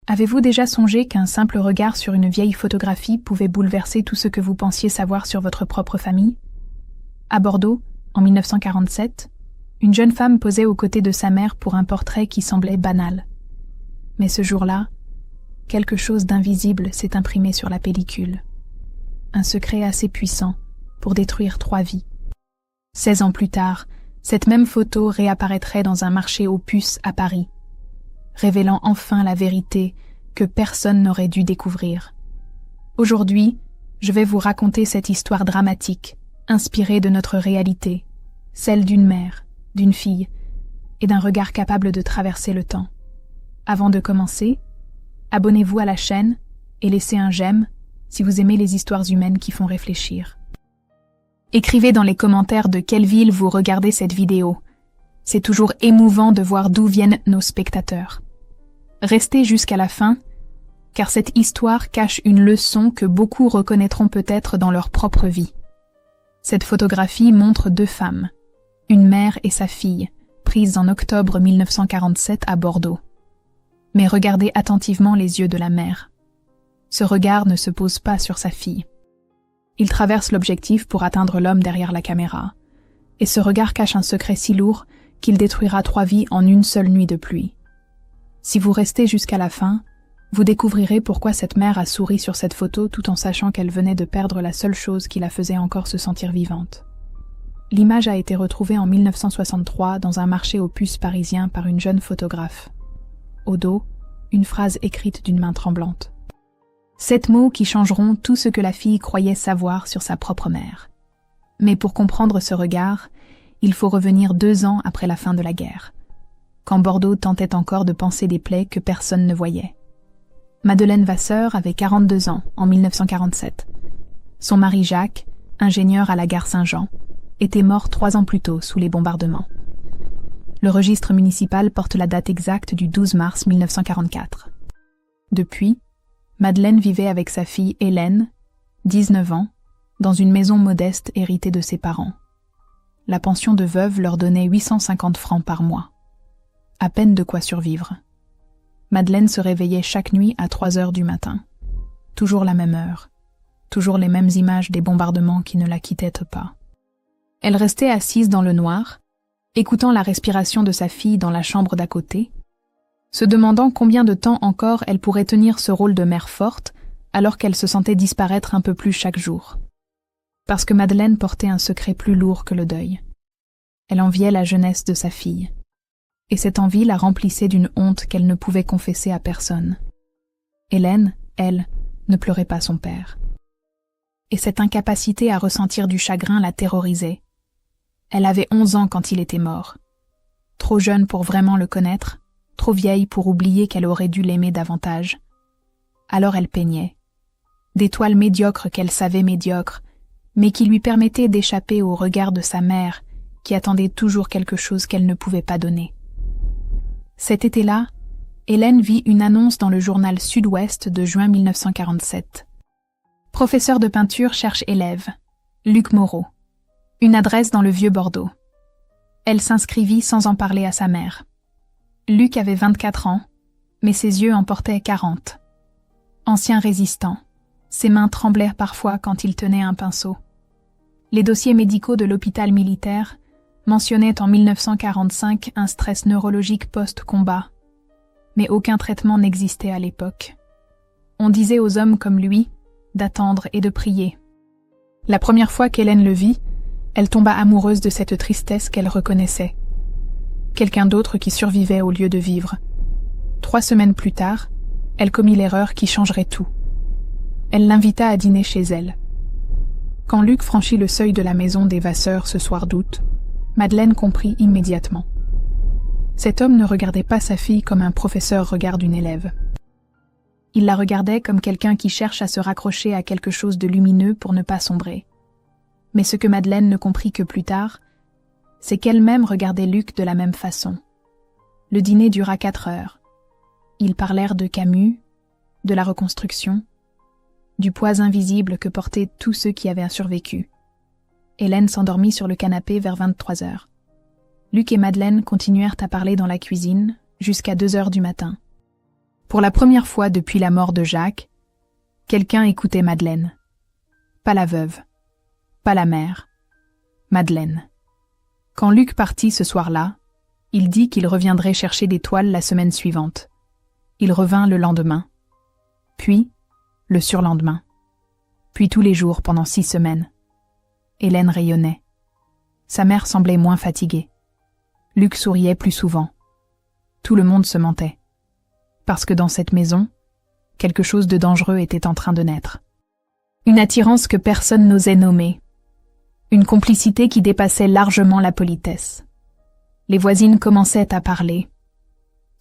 Avez-vous déjà songé qu'un simple regard sur une vieille photographie pouvait bouleverser tout ce que vous pensiez savoir sur votre propre famille? À Bordeaux, en 1947, une jeune femme posait aux côtés de sa mère pour un portrait qui semblait banal. Mais ce jour-là, quelque chose d'invisible s'est imprimé sur la pellicule. Un secret assez puissant pour détruire 3 vies. 16 ans plus tard, cette même photo réapparaîtrait dans un marché aux puces à Paris, révélant enfin la vérité que personne n'aurait dû découvrir. Aujourd'hui, je vais vous raconter cette histoire dramatique, inspirée de notre réalité, celle d'une mère, d'une fille, et d'un regard capable de traverser le temps. Avant de commencer, abonnez-vous à la chaîne et laissez un j'aime si vous aimez les histoires humaines qui font réfléchir. Écrivez dans les commentaires de quelle ville vous regardez cette vidéo. C'est toujours émouvant de voir d'où viennent nos spectateurs. Restez jusqu'à la fin, car cette histoire cache une leçon que beaucoup reconnaîtront peut-être dans leur propre vie. Cette photographie montre 2 femmes, une mère et sa fille, prises en octobre 1947 à Bordeaux. Mais regardez attentivement les yeux de la mère. Ce regard ne se pose pas sur sa fille. Il traverse l'objectif pour atteindre l'homme derrière la caméra. Et ce regard cache un secret si lourd qu'il détruira 3 vies en une seule nuit de pluie. Si vous restez jusqu'à la fin, vous découvrirez pourquoi cette mère a souri sur cette photo tout en sachant qu'elle venait de perdre la seule chose qui la faisait encore se sentir vivante. L'image a été retrouvée en 1963 dans un marché aux puces parisien par une jeune photographe. Au dos, une phrase écrite d'une main tremblante. 7 mots qui changeront tout ce que la fille croyait savoir sur sa propre mère. Mais pour comprendre ce regard, il faut revenir 2 ans après la fin de la guerre, quand Bordeaux tentait encore de panser des plaies que personne ne voyait. Madeleine Vasseur avait 42 ans en 1947. Son mari Jacques, ingénieur à la gare Saint-Jean, était mort 3 ans plus tôt sous les bombardements. Le registre municipal porte la date exacte du 12 mars 1944. Depuis, Madeleine vivait avec sa fille Hélène, 19 ans, dans une maison modeste héritée de ses parents. La pension de veuve leur donnait 850 francs par mois. À peine de quoi survivre. Madeleine se réveillait chaque nuit à 3 heures du matin. Toujours la même heure. Toujours les mêmes images des bombardements qui ne la quittaient pas. Elle restait assise dans le noir, écoutant la respiration de sa fille dans la chambre d'à côté, se demandant combien de temps encore elle pourrait tenir ce rôle de mère forte alors qu'elle se sentait disparaître un peu plus chaque jour. Parce que Madeleine portait un secret plus lourd que le deuil. Elle enviait la jeunesse de sa fille. Et cette envie la remplissait d'une honte qu'elle ne pouvait confesser à personne. Hélène, elle, ne pleurait pas son père. Et cette incapacité à ressentir du chagrin la terrorisait. Elle avait 11 ans quand il était mort. Trop jeune pour vraiment le connaître, trop vieille pour oublier qu'elle aurait dû l'aimer davantage. Alors elle peignait. Des toiles médiocres qu'elle savait médiocres, mais qui lui permettaient d'échapper au regard de sa mère, qui attendait toujours quelque chose qu'elle ne pouvait pas donner. Cet été-là, Hélène vit une annonce dans le journal Sud-Ouest de juin 1947. Professeur de peinture cherche élève. Luc Moreau. Une adresse dans le vieux Bordeaux. Elle s'inscrivit sans en parler à sa mère. Luc avait 24 ans, mais ses yeux en portaient 40. Ancien résistant, ses mains tremblaient parfois quand il tenait un pinceau. Les dossiers médicaux de l'hôpital militaire mentionnaient en 1945 un stress neurologique post-combat, mais aucun traitement n'existait à l'époque. On disait aux hommes comme lui d'attendre et de prier. La première fois qu'Hélène le vit, elle tomba amoureuse de cette tristesse qu'elle reconnaissait. Quelqu'un d'autre qui survivait au lieu de vivre. 3 semaines plus tard, elle commit l'erreur qui changerait tout. Elle l'invita à dîner chez elle. Quand Luc franchit le seuil de la maison des Vasseur ce soir d'août, Madeleine comprit immédiatement. Cet homme ne regardait pas sa fille comme un professeur regarde une élève. Il la regardait comme quelqu'un qui cherche à se raccrocher à quelque chose de lumineux pour ne pas sombrer. Mais ce que Madeleine ne comprit que plus tard, c'est qu'elle-même regardait Luc de la même façon. Le dîner dura 4 heures. Ils parlèrent de Camus, de la reconstruction, du poids invisible que portaient tous ceux qui avaient survécu. Hélène s'endormit sur le canapé vers 23 heures. Luc et Madeleine continuèrent à parler dans la cuisine jusqu'à 2 heures du matin. Pour la première fois depuis la mort de Jacques, quelqu'un écoutait Madeleine. Pas la veuve, pas la mère, Madeleine. Quand Luc partit ce soir-là, il dit qu'il reviendrait chercher des toiles la semaine suivante. Il revint le lendemain, puis le surlendemain, puis tous les jours pendant 6 semaines. Hélène rayonnait. Sa mère semblait moins fatiguée. Luc souriait plus souvent. Tout le monde se mentait. Parce que dans cette maison, quelque chose de dangereux était en train de naître. Une attirance que personne n'osait nommer. Une complicité qui dépassait largement la politesse. Les voisines commençaient à parler.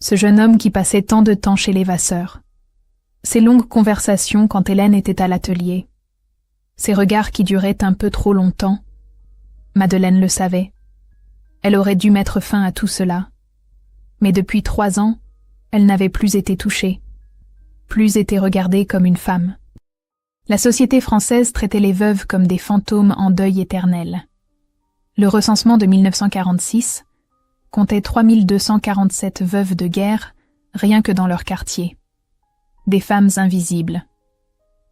Ce jeune homme qui passait tant de temps chez les Vasseur. Ces longues conversations quand Hélène était à l'atelier. Ces regards qui duraient un peu trop longtemps. Madeleine le savait. Elle aurait dû mettre fin à tout cela. Mais depuis 3 ans, elle n'avait plus été touchée. Plus été regardée comme une femme. La société française traitait les veuves comme des fantômes en deuil éternel. Le recensement de 1946 comptait 3247 veuves de guerre rien que dans leur quartier. Des femmes invisibles.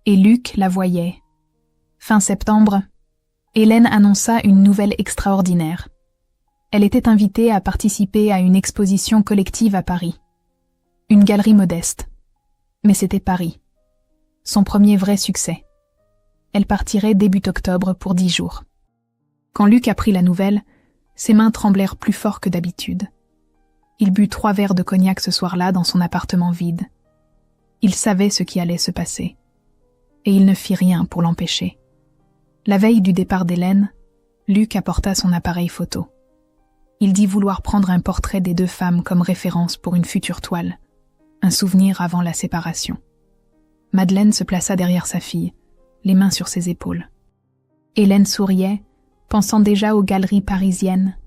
Et Luc la voyait. Fin septembre, Hélène annonça une nouvelle extraordinaire. Elle était invitée à participer à une exposition collective à Paris. Une galerie modeste. Mais c'était Paris. Son premier vrai succès. Elle partirait début octobre pour 10 jours. Quand Luc apprit la nouvelle, ses mains tremblèrent plus fort que d'habitude. Il but 3 verres de cognac ce soir-là dans son appartement vide. Il savait ce qui allait se passer. Et il ne fit rien pour l'empêcher. La veille du départ d'Hélène, Luc apporta son appareil photo. Il dit vouloir prendre un portrait des 2 femmes comme référence pour une future toile. Un souvenir avant la séparation. Madeleine se plaça derrière sa fille, les mains sur ses épaules. Hélène souriait, pensant déjà aux galeries parisiennes,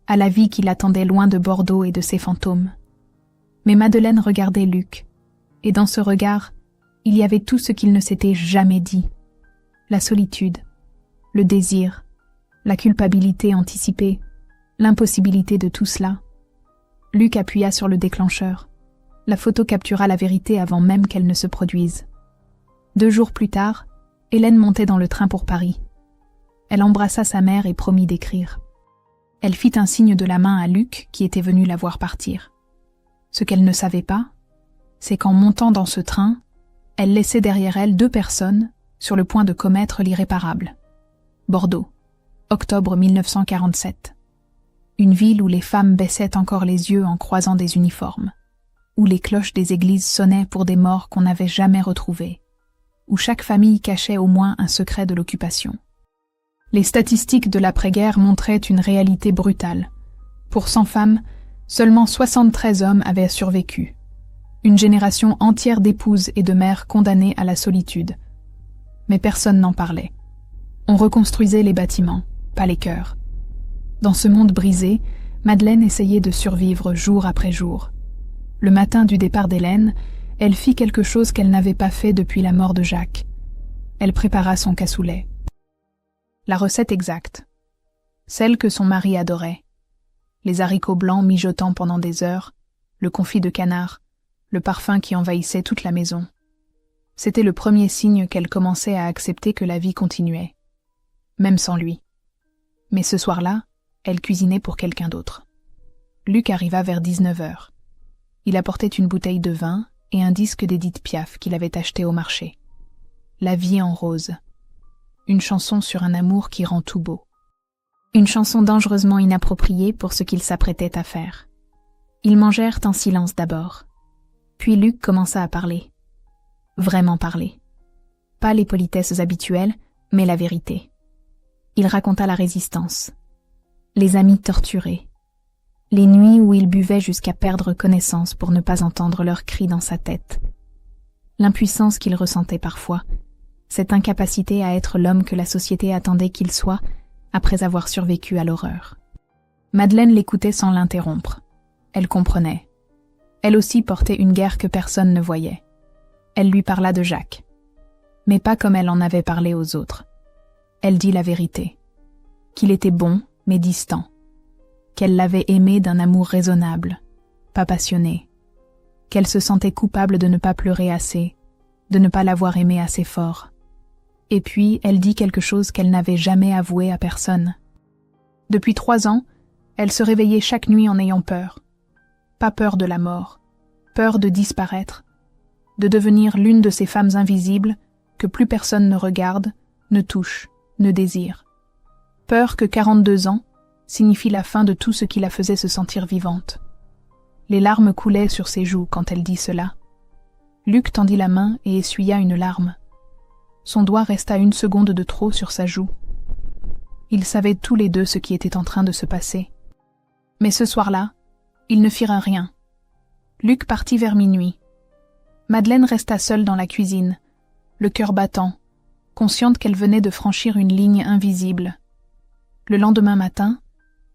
à la vie qui l'attendait loin de Bordeaux et de ses fantômes. Mais Madeleine regardait Luc, et dans ce regard, il y avait tout ce qu'il ne s'était jamais dit. La solitude, le désir, la culpabilité anticipée, l'impossibilité de tout cela. Luc appuya sur le déclencheur. La photo captura la vérité avant même qu'elle ne se produise. 2 jours plus tard, Hélène montait dans le train pour Paris. Elle embrassa sa mère et promit d'écrire. Elle fit un signe de la main à Luc qui était venu la voir partir. Ce qu'elle ne savait pas, c'est qu'en montant dans ce train, elle laissait derrière elle 2 personnes sur le point de commettre l'irréparable. Bordeaux, octobre 1947. Une ville où les femmes baissaient encore les yeux en croisant des uniformes, où les cloches des églises sonnaient pour des morts qu'on n'avait jamais retrouvés, où chaque famille cachait au moins un secret de l'occupation. Les statistiques de l'après-guerre montraient une réalité brutale. Pour 100 femmes, seulement 73 hommes avaient survécu. Une génération entière d'épouses et de mères condamnées à la solitude. Mais personne n'en parlait. On reconstruisait les bâtiments, pas les cœurs. Dans ce monde brisé, Madeleine essayait de survivre jour après jour. Le matin du départ d'Hélène, elle fit quelque chose qu'elle n'avait pas fait depuis la mort de Jacques. Elle prépara son cassoulet. La recette exacte. Celle que son mari adorait. Les haricots blancs mijotant pendant des heures, le confit de canard, le parfum qui envahissait toute la maison. C'était le premier signe qu'elle commençait à accepter que la vie continuait. Même sans lui. Mais ce soir-là, elle cuisinait pour quelqu'un d'autre. Luc arriva vers 19h. Il apportait une bouteille de vin et un disque d'Édith Piaf qu'il avait acheté au marché. La vie en rose. Une chanson sur un amour qui rend tout beau. Une chanson dangereusement inappropriée pour ce qu'ils s'apprêtaient à faire. Ils mangèrent en silence d'abord. Puis Luc commença à parler. Vraiment parler. Pas les politesses habituelles, mais la vérité. Il raconta la résistance. Les amis torturés. Les nuits où il buvait jusqu'à perdre connaissance pour ne pas entendre leurs cris dans sa tête. L'impuissance qu'il ressentait parfois, cette incapacité à être l'homme que la société attendait qu'il soit après avoir survécu à l'horreur. Madeleine l'écoutait sans l'interrompre. Elle comprenait. Elle aussi portait une guerre que personne ne voyait. Elle lui parla de Jacques. Mais pas comme elle en avait parlé aux autres. Elle dit la vérité. Qu'il était bon, mais distant. Qu'elle l'avait aimé d'un amour raisonnable, pas passionné. qu'elle se sentait coupable de ne pas pleurer assez, de ne pas l'avoir aimé assez fort. Et puis, elle dit quelque chose qu'elle n'avait jamais avoué à personne. Depuis 3 ans, elle se réveillait chaque nuit en ayant peur. Pas peur de la mort, peur de disparaître, de devenir l'une de ces femmes invisibles que plus personne ne regarde, ne touche, ne désire. Peur que 42 ans signifie la fin de tout ce qui la faisait se sentir vivante. Les larmes coulaient sur ses joues quand elle dit cela. Luc tendit la main et essuya une larme. Son doigt resta 1 seconde de trop sur sa joue. Ils savaient tous les deux ce qui était en train de se passer. Mais ce soir-là, ils ne firent rien. Luc partit vers minuit. Madeleine resta seule dans la cuisine, le cœur battant, consciente qu'elle venait de franchir une ligne invisible. Le lendemain matin,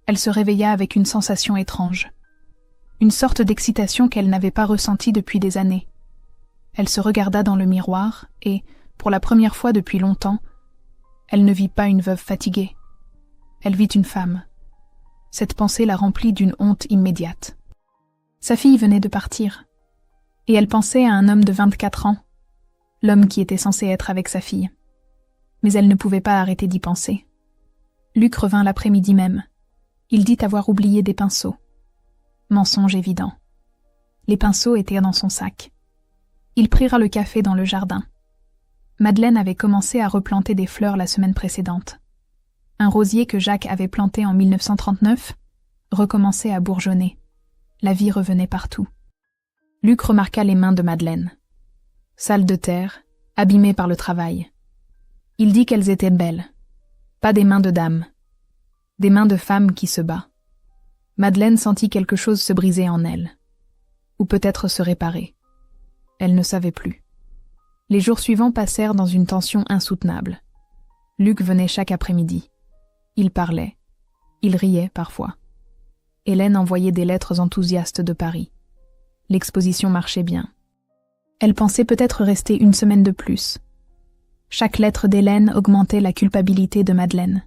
elle se réveilla avec une sensation étrange. Une sorte d'excitation qu'elle n'avait pas ressentie depuis des années. Elle se regarda dans le miroir et, pour la première fois depuis longtemps, elle ne vit pas une veuve fatiguée. Elle vit une femme. Cette pensée la remplit d'une honte immédiate. Sa fille venait de partir, et elle pensait à un homme de 24 ans, l'homme qui était censé être avec sa fille. Mais elle ne pouvait pas arrêter d'y penser. Luc revint l'après-midi même. Il dit avoir oublié des pinceaux. Mensonge évident. Les pinceaux étaient dans son sac. Ils prirent le café dans le jardin. Madeleine avait commencé à replanter des fleurs la semaine précédente. Un rosier que Jacques avait planté en 1939 recommençait à bourgeonner. La vie revenait partout. Luc remarqua les mains de Madeleine. Sales de terre, abîmées par le travail. Il dit qu'elles étaient belles. Pas des mains de dame. Des mains de femme qui se bat. Madeleine sentit quelque chose se briser en elle. Ou peut-être se réparer. Elle ne savait plus. Les jours suivants passèrent dans une tension insoutenable. Luc venait chaque après-midi. Il parlait. Il riait parfois. Hélène envoyait des lettres enthousiastes de Paris. L'exposition marchait bien. Elle pensait peut-être rester 1 semaine de plus. Chaque lettre d'Hélène augmentait la culpabilité de Madeleine.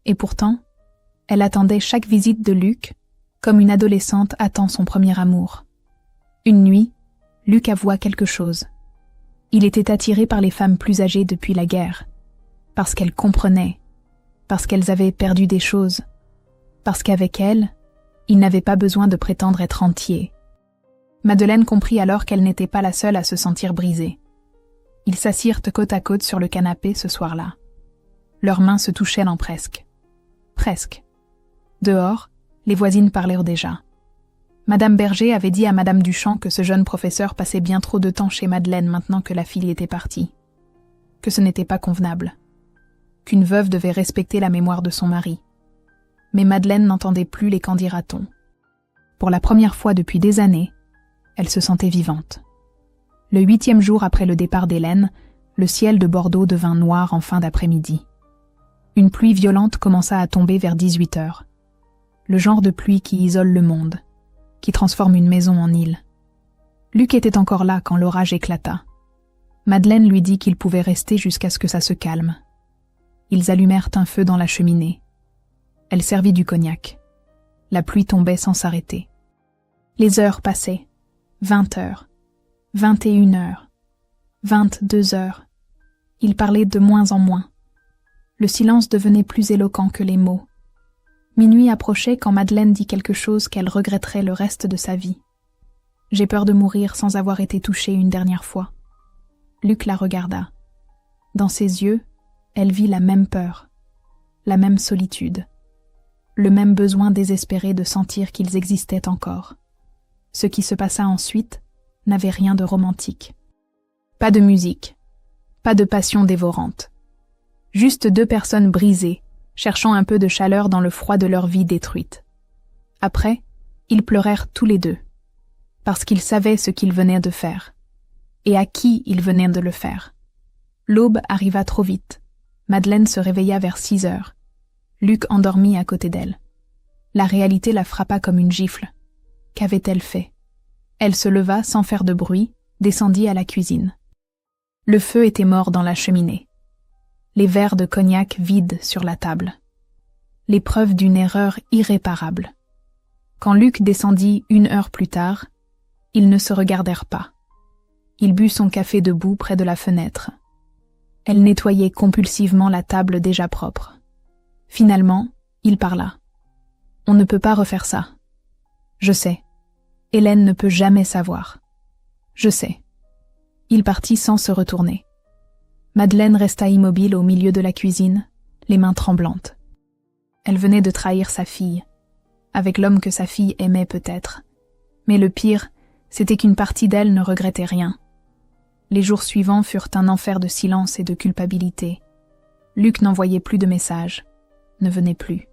Et pourtant, elle attendait chaque visite de Luc comme une adolescente attend son premier amour. Une nuit, Luc avoua quelque chose. Il était attiré par les femmes plus âgées depuis la guerre, parce qu'elles comprenaient, parce qu'elles avaient perdu des choses, parce qu'avec elles, il n'avait pas besoin de prétendre être entier. Madeleine comprit alors qu'elle n'était pas la seule à se sentir brisée. Ils s'assirent côte à côte sur le canapé ce soir-là. Leurs mains se touchaient dans presque. Presque. Dehors, les voisines parlèrent déjà. Madame Berger avait dit à Madame Duchamp que ce jeune professeur passait bien trop de temps chez Madeleine maintenant que la fille était partie. Que ce n'était pas convenable. Qu'une veuve devait respecter la mémoire de son mari. Mais Madeleine n'entendait plus les qu'en dira-t-on. Pour la première fois depuis des années, elle se sentait vivante. Le 8e jour après le départ d'Hélène, le ciel de Bordeaux devint noir en fin d'après-midi. Une pluie violente commença à tomber vers 18 heures. Le genre de pluie qui isole le monde, qui transforme une maison en île. Luc était encore là quand l'orage éclata. Madeleine lui dit qu'il pouvait rester jusqu'à ce que ça se calme. Ils allumèrent un feu dans la cheminée. Elle servit du cognac. La pluie tombait sans s'arrêter. Les heures passaient. 20 heures. 21 heures. 22 heures. Il parlait de moins en moins. Le silence devenait plus éloquent que les mots. Minuit approchait quand Madeleine dit quelque chose qu'elle regretterait le reste de sa vie. « J'ai peur de mourir sans avoir été touchée une dernière fois. » Luc la regarda. Dans ses yeux, elle vit la même peur, la même solitude, le même besoin désespéré de sentir qu'ils existaient encore. Ce qui se passa ensuite n'avait rien de romantique. Pas de musique, pas de passion dévorante. Juste 2 personnes brisées, cherchant un peu de chaleur dans le froid de leur vie détruite. Après, ils pleurèrent tous les 2, parce qu'ils savaient ce qu'ils venaient de faire, et à qui ils venaient de le faire. L'aube arriva trop vite. Madeleine se réveilla vers 6 heures. Luc endormit à côté d'elle. La réalité la frappa comme une gifle. Qu'avait-elle fait? Elle se leva sans faire de bruit, descendit à la cuisine. Le feu était mort dans la cheminée. Les verres de cognac vides sur la table. Les preuves d'une erreur irréparable. Quand Luc descendit 1 heure plus tard, Ils ne se regardèrent pas. Il but son café debout près de la fenêtre. Elle nettoyait compulsivement la table déjà propre. Finalement, il parla. « On ne peut pas refaire ça. Je sais. Hélène ne peut jamais savoir. Je sais. » Il partit sans se retourner. Madeleine resta immobile au milieu de la cuisine, les mains tremblantes. Elle venait de trahir sa fille, avec l'homme que sa fille aimait peut-être. Mais le pire, c'était qu'une partie d'elle ne regrettait rien. Les jours suivants furent un enfer de silence et de culpabilité. Luc n'envoyait plus de messages, ne venait plus.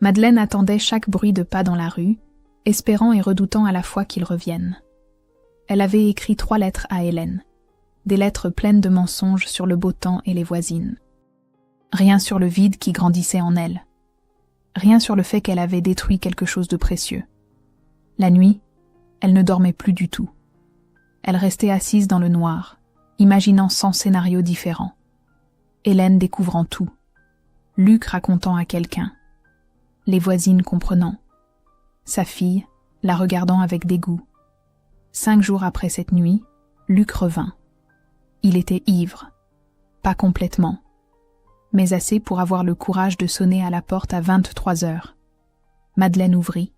Madeleine attendait chaque bruit de pas dans la rue, espérant et redoutant à la fois qu'il revienne. Elle avait écrit 3 lettres à Hélène, des lettres pleines de mensonges sur le beau temps et les voisines. Rien sur le vide qui grandissait en elle. Rien sur le fait qu'elle avait détruit quelque chose de précieux. La nuit, elle ne dormait plus du tout. Elle restait assise dans le noir, imaginant 100 scénarios différents. Hélène découvrant tout. Luc racontant à quelqu'un. Les voisines comprenant. Sa fille, la regardant avec dégoût. 5 jours après cette nuit, Luc revint. Il était ivre. Pas complètement. Mais assez pour avoir le courage de sonner à la porte à 23 heures. Madeleine ouvrit.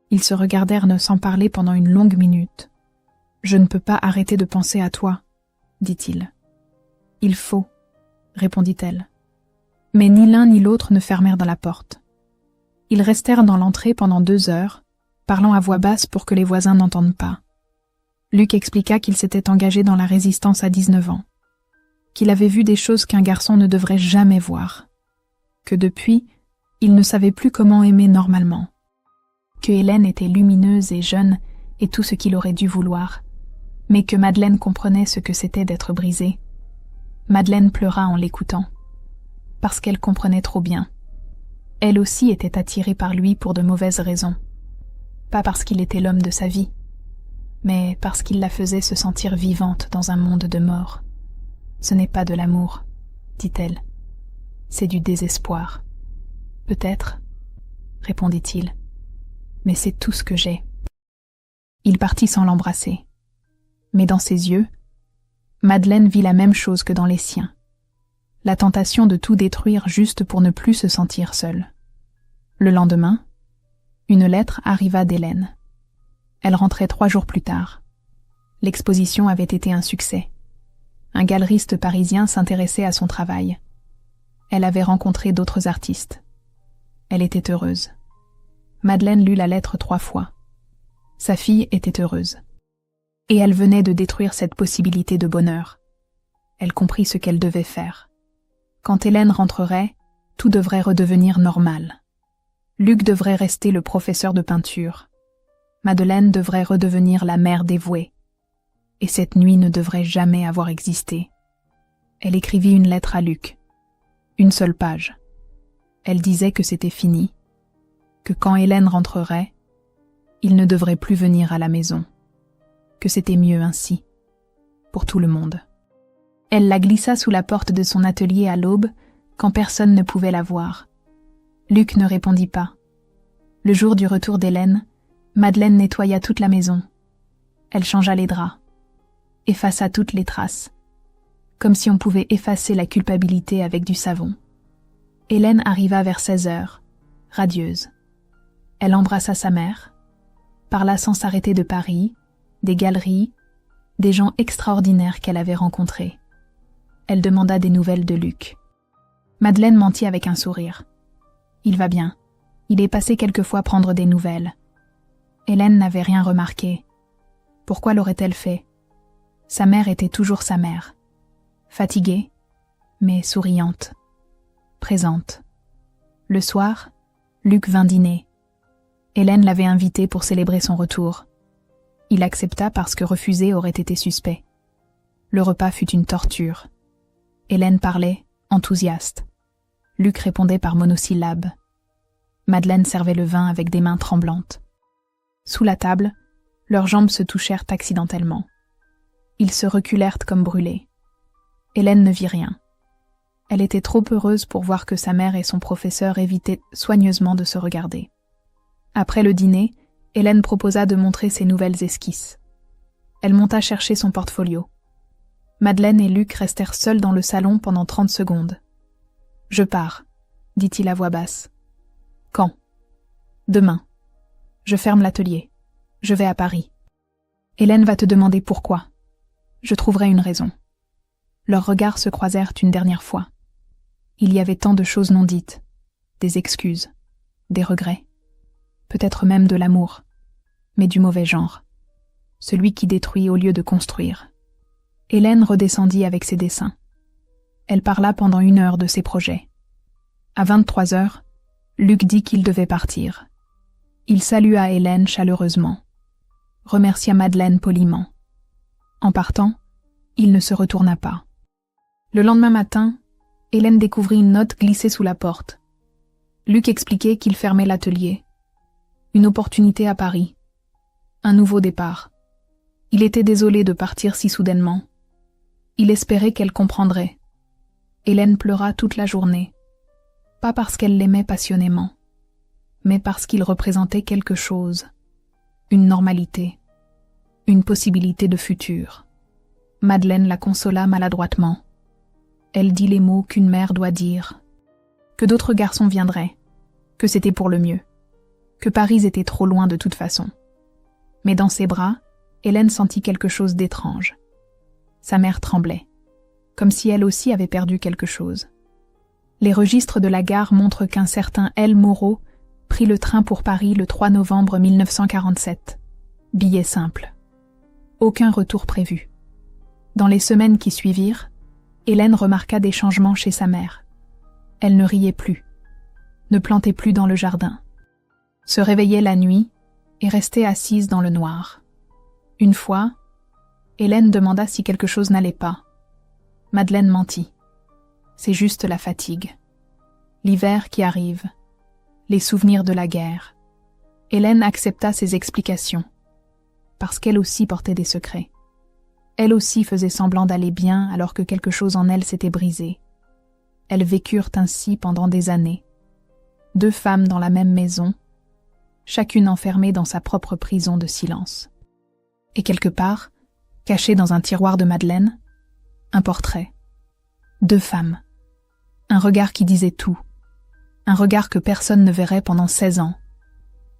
Ils se regardèrent sans parler pendant une longue minute. « Je ne peux pas arrêter de penser à toi, » dit-il. « Il faut, » répondit-elle. Mais ni l'un ni l'autre ne fermèrent dans la porte. Ils restèrent dans l'entrée pendant 2 heures, parlant à voix basse pour que les voisins n'entendent pas. Luc expliqua qu'il s'était engagé dans la résistance à 19 ans, qu'il avait vu des choses qu'un garçon ne devrait jamais voir, que depuis, il ne savait plus comment aimer normalement, que Hélène était lumineuse et jeune et tout ce qu'il aurait dû vouloir, mais que Madeleine comprenait ce que c'était d'être brisée. Madeleine pleura en l'écoutant, parce qu'elle comprenait trop bien. Elle aussi était attirée par lui pour de mauvaises raisons, pas parce qu'il était l'homme de sa vie, mais parce qu'il la faisait se sentir vivante dans un monde de mort. « Ce n'est pas de l'amour, » dit-elle. « C'est du désespoir. »« Peut-être, » répondit-il, « mais c'est tout ce que j'ai. » Il partit sans l'embrasser. Mais dans ses yeux, Madeleine vit la même chose que dans les siens. La tentation de tout détruire juste pour ne plus se sentir seule. Le lendemain, une lettre arriva d'Hélène. Elle rentrait 3 jours plus tard. L'exposition avait été un succès. Un galeriste parisien s'intéressait à son travail. Elle avait rencontré d'autres artistes. Elle était heureuse. Madeleine lut la lettre 3 fois. Sa fille était heureuse. Et elle venait de détruire cette possibilité de bonheur. Elle comprit ce qu'elle devait faire. Quand Hélène rentrerait, tout devrait redevenir normal. Luc devrait rester le professeur de peinture. Madeleine devrait redevenir la mère dévouée. Et cette nuit ne devrait jamais avoir existé. Elle écrivit une lettre à Luc. Une seule page. Elle disait que c'était fini, que quand Hélène rentrerait, il ne devrait plus venir à la maison, que c'était mieux ainsi, pour tout le monde. Elle la glissa sous la porte de son atelier à l'aube, quand personne ne pouvait la voir. Luc ne répondit pas. Le jour du retour d'Hélène, Madeleine nettoya toute la maison. Elle changea les draps, effaça toutes les traces, comme si on pouvait effacer la culpabilité avec du savon. Hélène arriva vers 16 heures, radieuse. Elle embrassa sa mère, parla sans s'arrêter de Paris, des galeries, des gens extraordinaires qu'elle avait rencontrés. Elle demanda des nouvelles de Luc. Madeleine mentit avec un sourire. Il va bien. Il est passé quelquefois prendre des nouvelles. Hélène n'avait rien remarqué. Pourquoi l'aurait-elle fait? Sa mère était toujours sa mère. Fatiguée, mais souriante. Présente. Le soir, Luc vint dîner. Hélène l'avait invité pour célébrer son retour. Il accepta parce que refuser aurait été suspect. Le repas fut une torture. Hélène parlait, enthousiaste. Luc répondait par monosyllabes. Madeleine servait le vin avec des mains tremblantes. Sous la table, leurs jambes se touchèrent accidentellement. Ils se reculèrent comme brûlés. Hélène ne vit rien. Elle était trop heureuse pour voir que sa mère et son professeur évitaient soigneusement de se regarder. Après le dîner, Hélène proposa de montrer ses nouvelles esquisses. Elle monta chercher son portfolio. Madeleine et Luc restèrent seuls dans le salon pendant 30 secondes. « Je pars », dit-il à voix basse. « Quand ?»« Demain. Je ferme l'atelier. Je vais à Paris. Hélène va te demander pourquoi. Je trouverai une raison. » Leurs regards se croisèrent une dernière fois. Il y avait tant de choses non dites, des excuses, des regrets, peut-être même de l'amour, mais du mauvais genre, celui qui détruit au lieu de construire. Hélène redescendit avec ses dessins. Elle parla pendant 1 heure de ses projets. À 23 heures, Luc dit qu'il devait partir. Il salua Hélène chaleureusement, remercia Madeleine poliment. En partant, il ne se retourna pas. Le lendemain matin, Hélène découvrit une note glissée sous la porte. Luc expliquait qu'il fermait l'atelier. Une opportunité à Paris. Un nouveau départ. Il était désolé de partir si soudainement. Il espérait qu'elle comprendrait. Hélène pleura toute la journée. Pas parce qu'elle l'aimait passionnément, mais parce qu'il représentait quelque chose. Une normalité. Une possibilité de futur. Madeleine la consola maladroitement. Elle dit les mots qu'une mère doit dire. Que d'autres garçons viendraient. Que c'était pour le mieux. Que Paris était trop loin de toute façon. Mais dans ses bras, Hélène sentit quelque chose d'étrange. Sa mère tremblait. Comme si elle aussi avait perdu quelque chose. Les registres de la gare montrent qu'un certain L. Moreau prit le train pour Paris le 3 novembre 1947. Billet simple. Aucun retour prévu. Dans les semaines qui suivirent, Hélène remarqua des changements chez sa mère. Elle ne riait plus, ne plantait plus dans le jardin, se réveillait la nuit et restait assise dans le noir. Une fois, Hélène demanda si quelque chose n'allait pas. Madeleine mentit. C'est juste la fatigue. L'hiver qui arrive. Les souvenirs de la guerre. Hélène accepta ses explications, parce qu'elle aussi portait des secrets. Elle aussi faisait semblant d'aller bien alors que quelque chose en elle s'était brisé. Elles vécurent ainsi pendant des années. 2 femmes dans la même maison, chacune enfermée dans sa propre prison de silence. Et quelque part, caché dans un tiroir de Madeleine, un portrait. 2 femmes. Un regard qui disait tout. Un regard que personne ne verrait pendant 16 ans.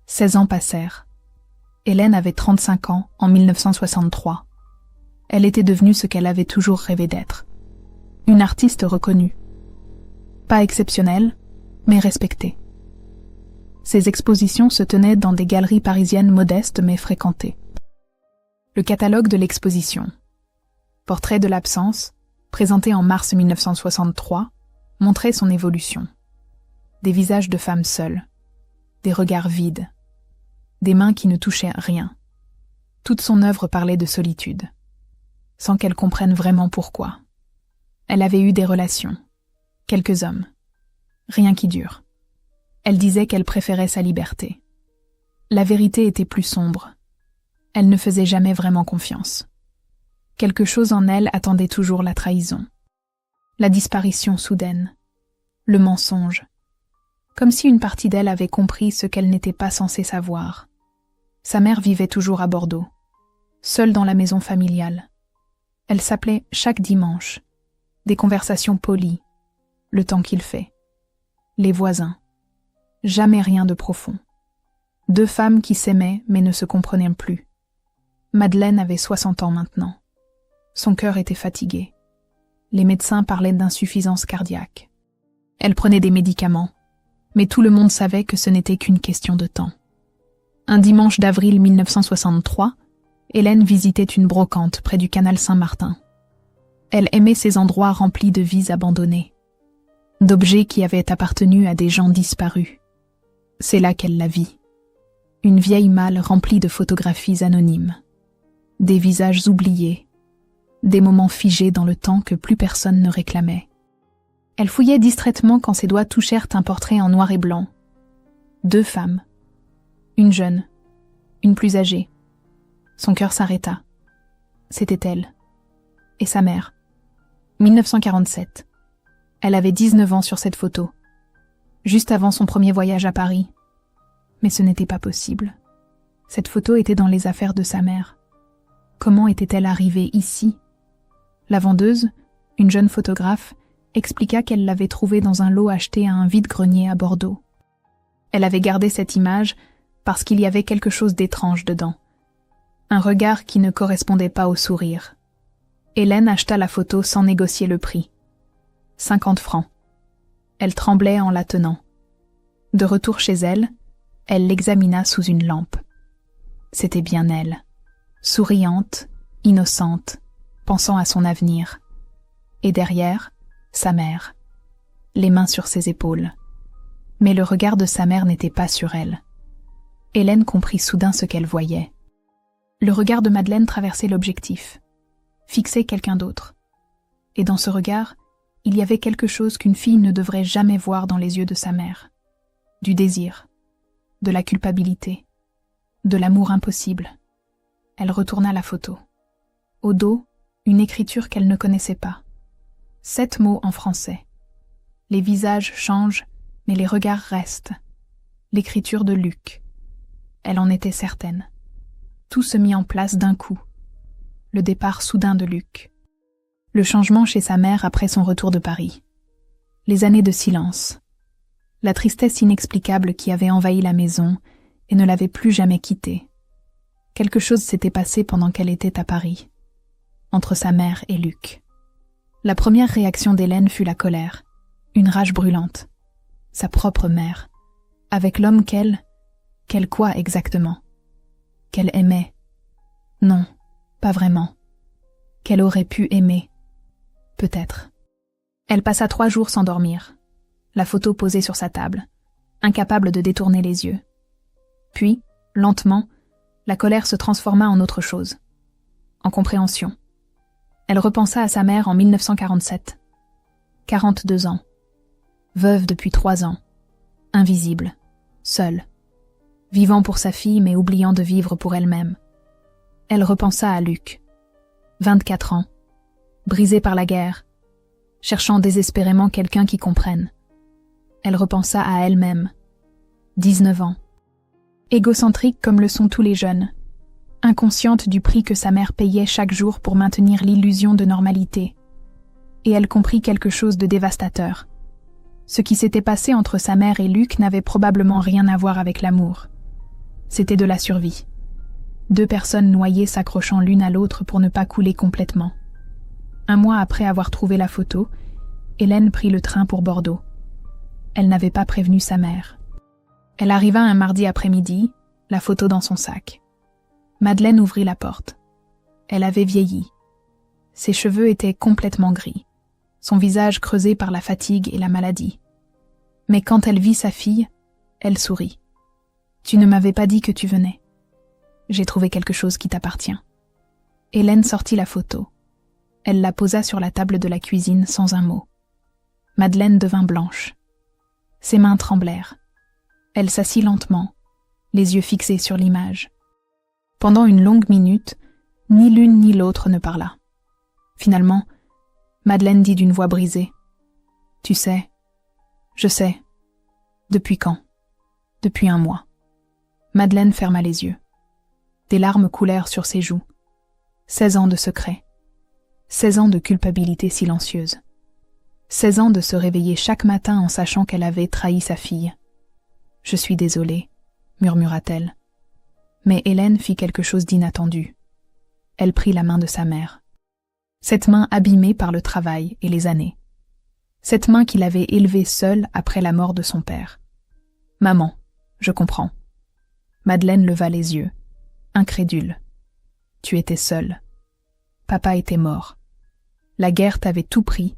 16 ans passèrent. Hélène avait 35 ans en 1963. Elle était devenue ce qu'elle avait toujours rêvé d'être. Une artiste reconnue. Pas exceptionnelle, mais respectée. Ses expositions se tenaient dans des galeries parisiennes modestes mais fréquentées. Le catalogue de l'exposition. Portrait de l'absence, présenté en mars 1963, montrait son évolution. Des visages de femmes seules, des regards vides, des mains qui ne touchaient rien. Toute son œuvre parlait de solitude, sans qu'elle comprenne vraiment pourquoi. Elle avait eu des relations, quelques hommes, rien qui dure. Elle disait qu'elle préférait sa liberté. La vérité était plus sombre. Elle ne faisait jamais vraiment confiance. Quelque chose en elle attendait toujours la trahison, la disparition soudaine, le mensonge, comme si une partie d'elle avait compris ce qu'elle n'était pas censée savoir. Sa mère vivait toujours à Bordeaux, seule dans la maison familiale. Elle s'appelait chaque dimanche, des conversations polies, le temps qu'il fait, les voisins, jamais rien de profond. 2 femmes qui s'aimaient mais ne se comprenaient plus. Madeleine avait 60 ans maintenant. Son cœur était fatigué. Les médecins parlaient d'insuffisance cardiaque. Elle prenait des médicaments, mais tout le monde savait que ce n'était qu'une question de temps. Un dimanche d'avril 1963, Hélène visitait une brocante près du canal Saint-Martin. Elle aimait ces endroits remplis de vies abandonnées, d'objets qui avaient appartenu à des gens disparus. C'est là qu'elle la vit. Une vieille malle remplie de photographies anonymes. Des visages oubliés, des moments figés dans le temps que plus personne ne réclamait. Elle fouillait distraitement quand ses doigts touchèrent un portrait en noir et blanc. 2 femmes. Une jeune, une plus âgée. Son cœur s'arrêta. C'était elle. Et sa mère. 1947. Elle avait 19 ans sur cette photo. Juste avant son premier voyage à Paris. Mais ce n'était pas possible. Cette photo était dans les affaires de sa mère. Comment était-elle arrivée ici? La vendeuse, une jeune photographe, expliqua qu'elle l'avait trouvée dans un lot acheté à un vide-grenier à Bordeaux. Elle avait gardé cette image parce qu'il y avait quelque chose d'étrange dedans. Un regard qui ne correspondait pas au sourire. Hélène acheta la photo sans négocier le prix. 50 francs. Elle tremblait en la tenant. De retour chez elle, elle l'examina sous une lampe. C'était bien elle, souriante, innocente, pensant à son avenir. Et derrière, sa mère, les mains sur ses épaules. Mais le regard de sa mère n'était pas sur elle. Hélène comprit soudain ce qu'elle voyait. Le regard de Madeleine traversait l'objectif, fixait quelqu'un d'autre. Et dans ce regard, il y avait quelque chose qu'une fille ne devrait jamais voir dans les yeux de sa mère. Du désir, de la culpabilité, de l'amour impossible. Elle retourna la photo. Au dos, une écriture qu'elle ne connaissait pas. 7 mots en français. Les visages changent, mais les regards restent. L'écriture de Luc. Elle en était certaine. Tout se mit en place d'un coup. Le départ soudain de Luc. Le changement chez sa mère après son retour de Paris. Les années de silence. La tristesse inexplicable qui avait envahi la maison et ne l'avait plus jamais quittée. Quelque chose s'était passé pendant qu'elle était à Paris, entre sa mère et Luc. La première réaction d'Hélène fut la colère, une rage brûlante. Sa propre mère, avec l'homme qu'elle quoi exactement? Qu'elle aimait? Non, pas vraiment. Qu'elle aurait pu aimer? Peut-être. Elle passa 3 jours sans dormir, la photo posée sur sa table, incapable de détourner les yeux. Puis, lentement, la colère se transforma en autre chose, en compréhension. Elle repensa à sa mère en 1947. 42 ans. Veuve depuis 3 ans. Invisible. Seule. Vivant pour sa fille mais oubliant de vivre pour elle-même. Elle repensa à Luc. 24 ans. Brisé par la guerre. Cherchant désespérément quelqu'un qui comprenne. Elle repensa à elle-même. 19 ans. Égocentrique comme le sont tous les jeunes. Inconsciente du prix que sa mère payait chaque jour pour maintenir l'illusion de normalité. Et elle comprit quelque chose de dévastateur. Ce qui s'était passé entre sa mère et Luc n'avait probablement rien à voir avec l'amour. C'était de la survie. 2 personnes noyées s'accrochant l'une à l'autre pour ne pas couler complètement. 1 mois après avoir trouvé la photo, Hélène prit le train pour Bordeaux. Elle n'avait pas prévenu sa mère. Elle arriva un mardi après-midi, la photo dans son sac. Madeleine ouvrit la porte. Elle avait vieilli. Ses cheveux étaient complètement gris, son visage creusé par la fatigue et la maladie. Mais quand elle vit sa fille, elle sourit. « Tu ne m'avais pas dit que tu venais. J'ai trouvé quelque chose qui t'appartient. » Hélène sortit la photo. Elle la posa sur la table de la cuisine sans un mot. Madeleine devint blanche. Ses mains tremblèrent. Elle s'assit lentement, les yeux fixés sur l'image. Pendant une longue minute, ni l'une ni l'autre ne parla. Finalement, Madeleine dit d'une voix brisée. « Tu sais, je sais. Depuis quand? Depuis 1 mois. » Madeleine ferma les yeux. Des larmes coulèrent sur ses joues. 16 ans de secret. 16 ans de culpabilité silencieuse. 16 ans de se réveiller chaque matin en sachant qu'elle avait trahi sa fille. « Je suis désolée, » murmura-t-elle. Mais Hélène fit quelque chose d'inattendu. Elle prit la main de sa mère. Cette main abîmée par le travail et les années. Cette main qu'il avait élevée seule après la mort de son père. « Maman, je comprends. » Madeleine leva les yeux, incrédule. « Tu étais seule. Papa était mort. La guerre t'avait tout pris.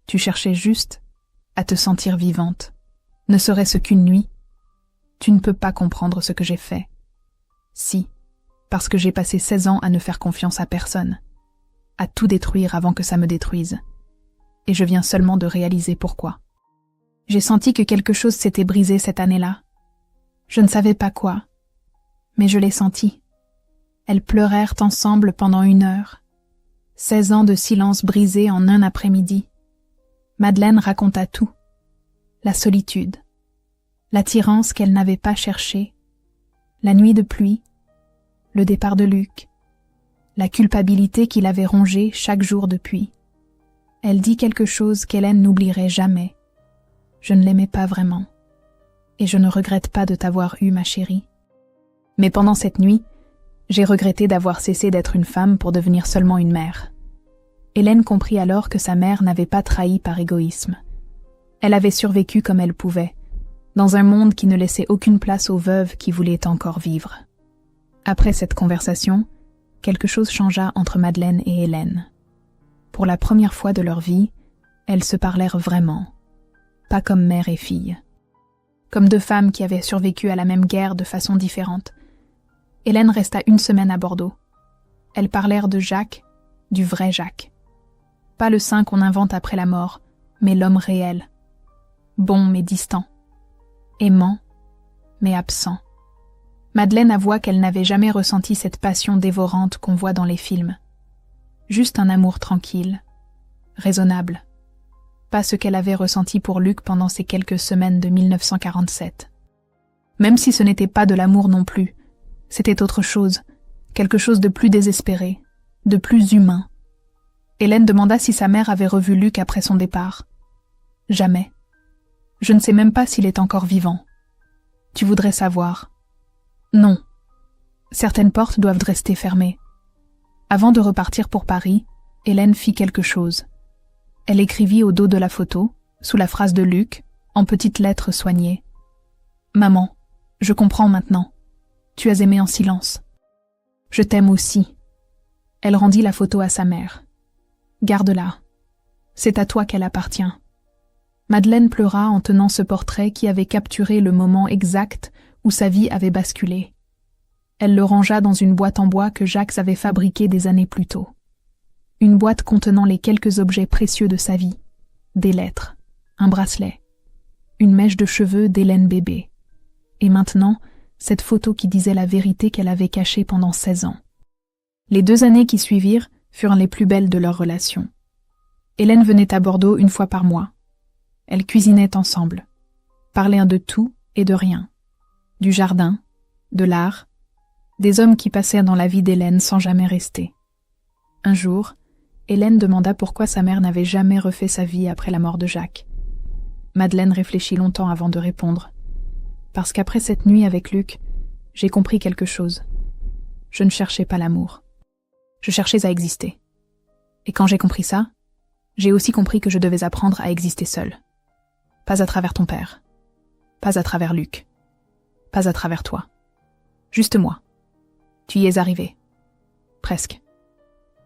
Tu cherchais juste à te sentir vivante. Ne serait-ce qu'une nuit. Tu ne peux pas comprendre ce que j'ai fait. Si, parce que j'ai passé 16 ans à ne faire confiance à personne, à tout détruire avant que ça me détruise. Et je viens seulement de réaliser pourquoi. J'ai senti que quelque chose s'était brisé cette année-là. Je ne savais pas quoi, mais je l'ai senti. Elles pleurèrent ensemble pendant 1 heure. 16 ans de silence brisé en un après-midi. Madeleine raconta tout. La solitude, l'attirance qu'elle n'avait pas cherchée, la nuit de pluie, le départ de Luc, la culpabilité qui l'avait rongée chaque jour depuis. Elle dit quelque chose qu'Hélène n'oublierait jamais. Je ne l'aimais pas vraiment. Et je ne regrette pas de t'avoir eue, ma chérie. Mais pendant cette nuit, j'ai regretté d'avoir cessé d'être une femme pour devenir seulement une mère. Hélène comprit alors que sa mère n'avait pas trahi par égoïsme. Elle avait survécu comme elle pouvait, dans un monde qui ne laissait aucune place aux veuves qui voulaient encore vivre. Après cette conversation, quelque chose changea entre Madeleine et Hélène. Pour la première fois de leur vie, elles se parlèrent vraiment, pas comme mère et fille. Comme deux femmes qui avaient survécu à la même guerre de façon différente. Hélène resta 1 semaine à Bordeaux. Elles parlèrent de Jacques, du vrai Jacques. Pas le saint qu'on invente après la mort, mais l'homme réel. Bon mais distant. Aimant, mais absent. Madeleine avoua qu'elle n'avait jamais ressenti cette passion dévorante qu'on voit dans les films. Juste un amour tranquille, raisonnable. Pas ce qu'elle avait ressenti pour Luc pendant ces quelques semaines de 1947. Même si ce n'était pas de l'amour non plus, c'était autre chose, quelque chose de plus désespéré, de plus humain. Hélène demanda si sa mère avait revu Luc après son départ. Jamais. Je ne sais même pas s'il est encore vivant. Tu voudrais savoir. Non. Certaines portes doivent rester fermées. Avant de repartir pour Paris, Hélène fit quelque chose. Elle écrivit au dos de la photo, sous la phrase de Luc, en petites lettres soignées. « Maman, je comprends maintenant. Tu as aimé en silence. Je t'aime aussi. » Elle rendit la photo à sa mère. « Garde-la. C'est à toi qu'elle appartient. » Madeleine pleura en tenant ce portrait qui avait capturé le moment exact où sa vie avait basculé. Elle le rangea dans une boîte en bois que Jacques avait fabriquée des années plus tôt. Une boîte contenant les quelques objets précieux de sa vie. Des lettres, un bracelet, une mèche de cheveux d'Hélène bébé. Et maintenant, cette photo qui disait la vérité qu'elle avait cachée pendant 16 ans. Les 2 années qui suivirent furent les plus belles de leur relation. Hélène venait à Bordeaux 1 fois par mois. Elles cuisinaient ensemble, parlaient de tout et de rien. Du jardin, de l'art, des hommes qui passèrent dans la vie d'Hélène sans jamais rester. Un jour, Hélène demanda pourquoi sa mère n'avait jamais refait sa vie après la mort de Jacques. Madeleine réfléchit longtemps avant de répondre. Parce qu'après cette nuit avec Luc, j'ai compris quelque chose. Je ne cherchais pas l'amour. Je cherchais à exister. Et quand j'ai compris ça, j'ai aussi compris que je devais apprendre à exister seule. Pas à travers ton père. Pas à travers Luc. Pas à travers toi. Juste moi. Tu y es arrivé. Presque.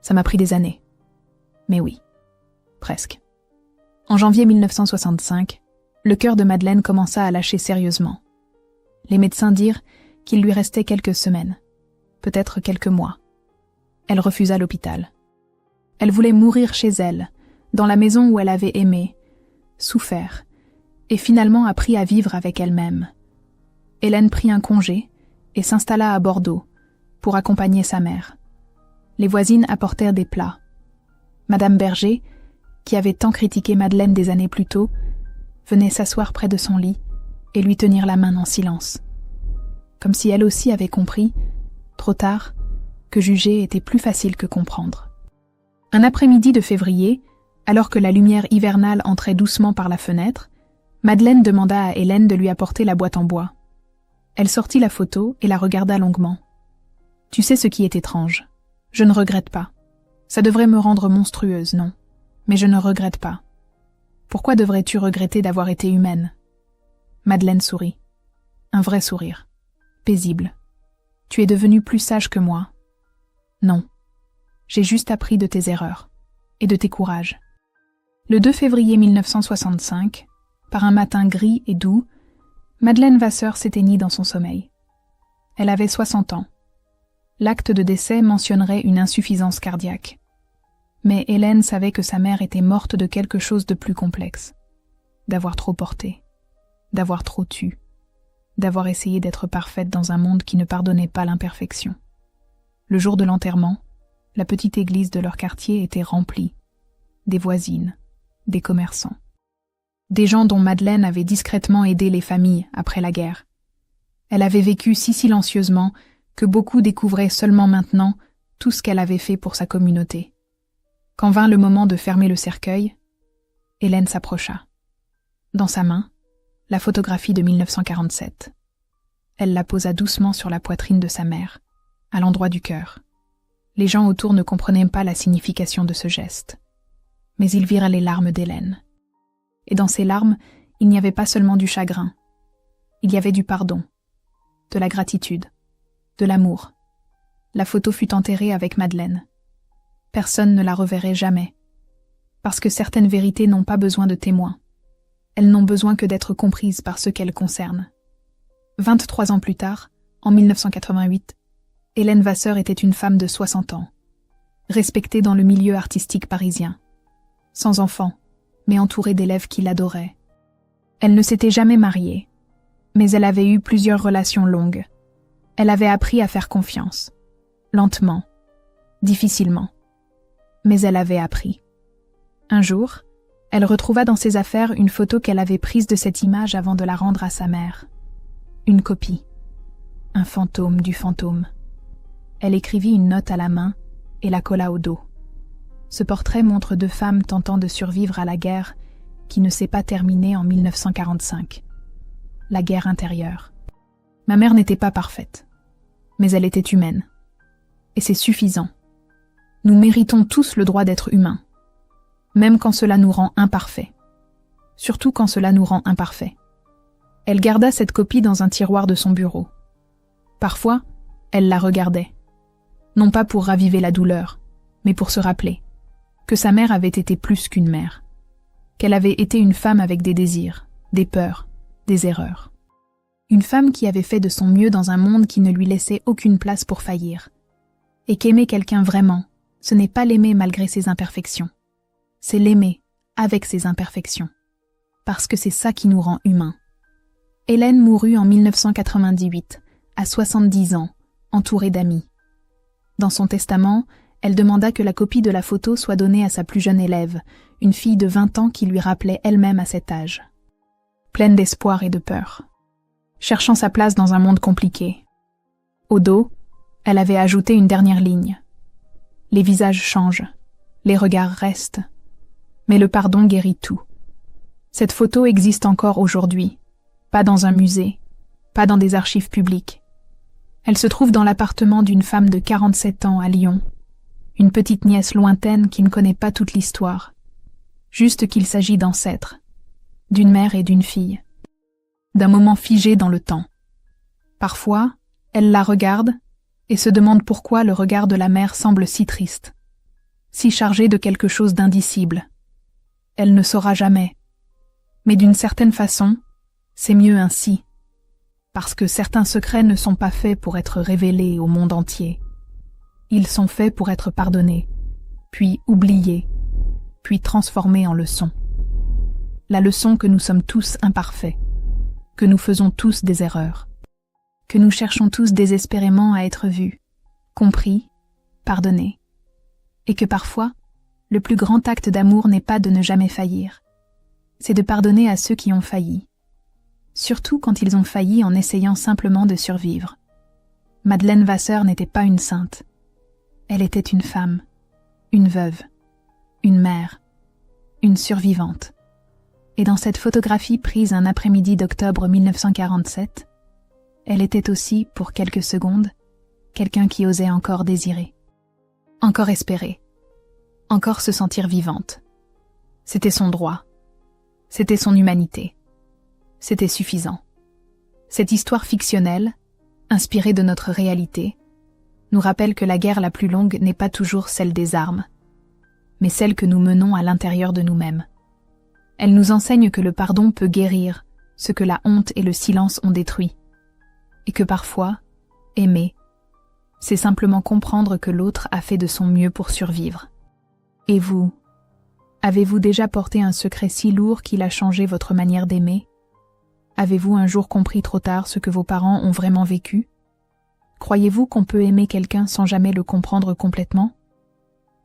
Ça m'a pris des années. Mais oui. Presque. En janvier 1965, le cœur de Madeleine commença à lâcher sérieusement. Les médecins dirent qu'il lui restait quelques semaines, peut-être quelques mois. Elle refusa l'hôpital. Elle voulait mourir chez elle, dans la maison où elle avait aimé, souffert, et finalement appris à vivre avec elle-même. Hélène prit un congé et s'installa à Bordeaux pour accompagner sa mère. Les voisines apportèrent des plats. Madame Berger, qui avait tant critiqué Madeleine des années plus tôt, venait s'asseoir près de son lit et lui tenir la main en silence. Comme si elle aussi avait compris, trop tard, que juger était plus facile que comprendre. Un après-midi de février, alors que la lumière hivernale entrait doucement par la fenêtre, Madeleine demanda à Hélène de lui apporter la boîte en bois. Elle sortit la photo et la regarda longuement. « Tu sais ce qui est étrange. Je ne regrette pas. Ça devrait me rendre monstrueuse, non. Mais je ne regrette pas. Pourquoi devrais-tu regretter d'avoir été humaine ?» Madeleine sourit. Un vrai sourire. Paisible. « Tu es devenue plus sage que moi. » Non. J'ai juste appris de tes erreurs. Et de tes courages. Le 2 février 1965, par un matin gris et doux, Madeleine Vasseur s'éteignit dans son sommeil. Elle avait 60 ans. L'acte de décès mentionnerait une insuffisance cardiaque. Mais Hélène savait que sa mère était morte de quelque chose de plus complexe. D'avoir trop porté. D'avoir trop tué. D'avoir essayé d'être parfaite dans un monde qui ne pardonnait pas l'imperfection. Le jour de l'enterrement, la petite église de leur quartier était remplie. Des voisines, des commerçants. Des gens dont Madeleine avait discrètement aidé les familles après la guerre. Elle avait vécu si silencieusement que beaucoup découvraient seulement maintenant tout ce qu'elle avait fait pour sa communauté. Quand vint le moment de fermer le cercueil, Hélène s'approcha. Dans sa main, la photographie de 1947. Elle la posa doucement sur la poitrine de sa mère, à l'endroit du cœur. Les gens autour ne comprenaient pas la signification de ce geste. Mais ils virent les larmes d'Hélène. Et dans ces larmes, il n'y avait pas seulement du chagrin. Il y avait du pardon, de la gratitude, de l'amour. La photo fut enterrée avec Madeleine. Personne ne la reverrait jamais. Parce que certaines vérités n'ont pas besoin de témoins. Elles n'ont besoin que d'être comprises par ceux qu'elles concernent. 23 ans plus tard, en 1988, Hélène Vasseur était une femme de 60 ans, respectée dans le milieu artistique parisien, sans enfant, mais entourée d'élèves qui l'adoraient. Elle ne s'était jamais mariée, mais elle avait eu plusieurs relations longues. Elle avait appris à faire confiance, lentement, difficilement, mais elle avait appris. Un jour, elle retrouva dans ses affaires une photo qu'elle avait prise de cette image avant de la rendre à sa mère. Une copie. Un fantôme du fantôme. Elle écrivit une note à la main et la colla au dos. Ce portrait montre deux femmes tentant de survivre à la guerre qui ne s'est pas terminée en 1945. La guerre intérieure. Ma mère n'était pas parfaite, mais elle était humaine. Et c'est suffisant. Nous méritons tous le droit d'être humains, même quand cela nous rend imparfaits. Surtout quand cela nous rend imparfaits. Elle garda cette copie dans un tiroir de son bureau. Parfois, elle la regardait. Non pas pour raviver la douleur, mais pour se rappeler que sa mère avait été plus qu'une mère. Qu'elle avait été une femme avec des désirs, des peurs, des erreurs. Une femme qui avait fait de son mieux dans un monde qui ne lui laissait aucune place pour faillir. Et qu'aimer quelqu'un vraiment, ce n'est pas l'aimer malgré ses imperfections. C'est l'aimer avec ses imperfections. Parce que c'est ça qui nous rend humains. Hélène mourut en 1998, à 70 ans, entourée d'amis. Dans son testament, elle demanda que la copie de la photo soit donnée à sa plus jeune élève, une fille de 20 ans qui lui rappelait elle-même à cet âge. Pleine d'espoir et de peur. Cherchant sa place dans un monde compliqué. Au dos, elle avait ajouté une dernière ligne. Les visages changent, les regards restent, mais le pardon guérit tout. Cette photo existe encore aujourd'hui, pas dans un musée, pas dans des archives publiques. Elle se trouve dans l'appartement d'une femme de 47 ans à Lyon, une petite nièce lointaine qui ne connaît pas toute l'histoire, juste qu'il s'agit d'ancêtres, d'une mère et d'une fille, d'un moment figé dans le temps. Parfois, elle la regarde et se demande pourquoi le regard de la mère semble si triste, si chargé de quelque chose d'indicible. Elle ne saura jamais, mais d'une certaine façon, c'est mieux ainsi, parce que certains secrets ne sont pas faits pour être révélés au monde entier. Ils sont faits pour être pardonnés, puis oubliés, puis transformés en leçons. La leçon que nous sommes tous imparfaits, que nous faisons tous des erreurs, que nous cherchons tous désespérément à être vus, compris, pardonnés, et que parfois, le plus grand acte d'amour n'est pas de ne jamais faillir, c'est de pardonner à ceux qui ont failli, surtout quand ils ont failli en essayant simplement de survivre. Madeleine Vasseur n'était pas une sainte. Elle était une femme, une veuve, une mère, une survivante. Et dans cette photographie prise un après-midi d'octobre 1947, elle était aussi, pour quelques secondes, quelqu'un qui osait encore désirer, encore espérer, encore se sentir vivante. C'était son droit, c'était son humanité, c'était suffisant. Cette histoire fictionnelle, inspirée de notre réalité, nous rappelle que la guerre la plus longue n'est pas toujours celle des armes, mais celle que nous menons à l'intérieur de nous-mêmes. Elle nous enseigne que le pardon peut guérir ce que la honte et le silence ont détruit, et que parfois, aimer, c'est simplement comprendre que l'autre a fait de son mieux pour survivre. Et vous, avez-vous déjà porté un secret si lourd qu'il a changé votre manière d'aimer? Avez-vous un jour compris trop tard ce que vos parents ont vraiment vécu? Croyez-vous qu'on peut aimer quelqu'un sans jamais le comprendre complètement?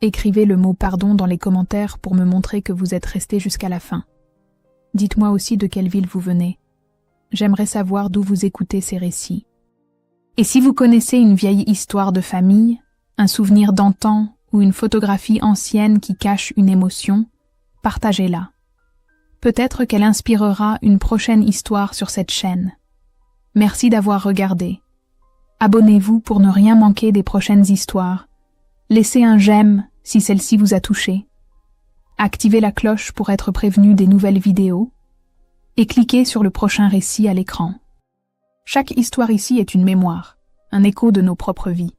Écrivez le mot pardon dans les commentaires pour me montrer que vous êtes resté jusqu'à la fin. Dites-moi aussi de quelle ville vous venez. J'aimerais savoir d'où vous écoutez ces récits. Et si vous connaissez une vieille histoire de famille, un souvenir d'antan ou une photographie ancienne qui cache une émotion, partagez-la. Peut-être qu'elle inspirera une prochaine histoire sur cette chaîne. Merci d'avoir regardé. Abonnez-vous pour ne rien manquer des prochaines histoires. Laissez un j'aime si celle-ci vous a touché. Activez la cloche pour être prévenu des nouvelles vidéos. Et cliquez sur le prochain récit à l'écran. Chaque histoire ici est une mémoire, un écho de nos propres vies.